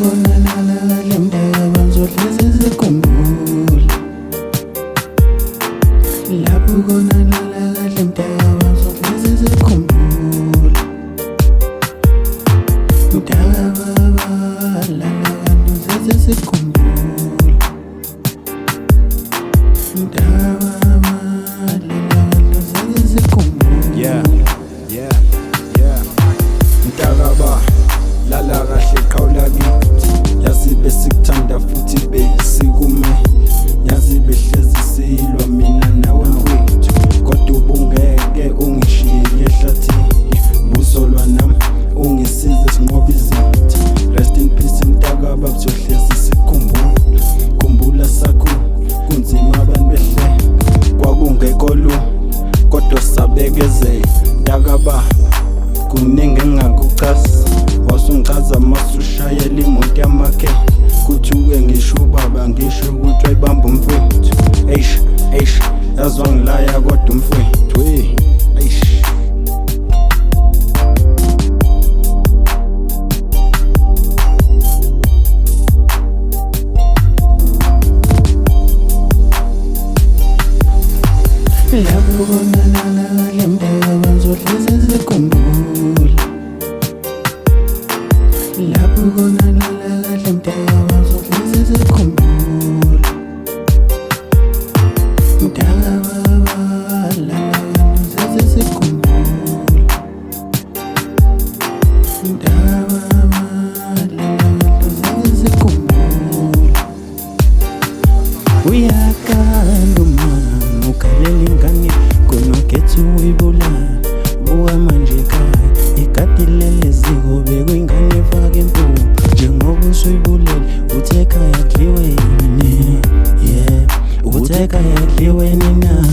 konalala kahle mdaka ngizohlezi sikhumbula. Lapho konalala kahle mdaka ngizohlezi sikhumbula. Mdaka baba lala ngizohlezi sikhumbula. Mdaka baba lala ngizohlezi sikhumbula. Yeah. Mdaka ba lala kahle qhawula kithi, yazi besikuthanda futhi besikume, yazi behlezi silwa mina nawe mfethu, kodwa ubungeke ungishiye ehlathini, busolwa nami ungisize sinqobe izitha. Rest in peace Mdaka baba, sizohlezi sikhumbula. Khumbula sakho kunzima abantu behle, kwakungekho lula kodwa sabekezela. Mdaka ba kuningi engingakuchasa, wasungichaza masushayela imoto yamakhe, kuthuke ngisho ubaba ngisho ukuthi wayibamba umfethu. Eish yazi wangilaya kodwa umfethu eish. Lapho konalala kahle mdaka ngizohlezi sikhumbula. Lapho konalala kahle mdaka ngizohlezi sikhumbula. Mdaka baba lala ngizohlezi sikhumbula. Mdaka baba lala ngizohlezi sikhumbula. Uyakanda umama ukhalela ingane konokhetha uyibulala. Buka manje ekhaya igadi lele ziko bekuyingane efaka impumu, njengoba usuyibulele uthi ekhaya kudliwe yini. Uthi ekhaya kudliwe nina.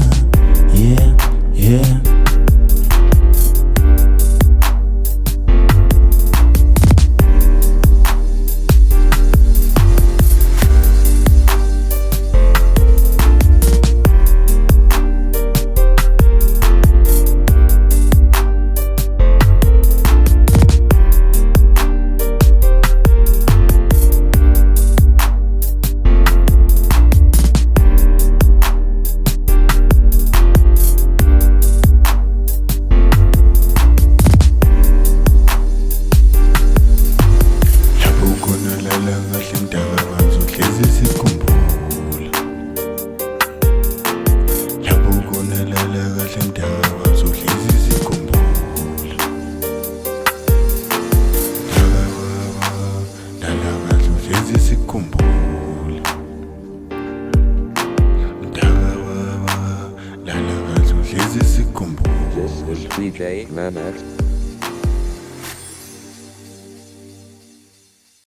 This is DJ Mehmet.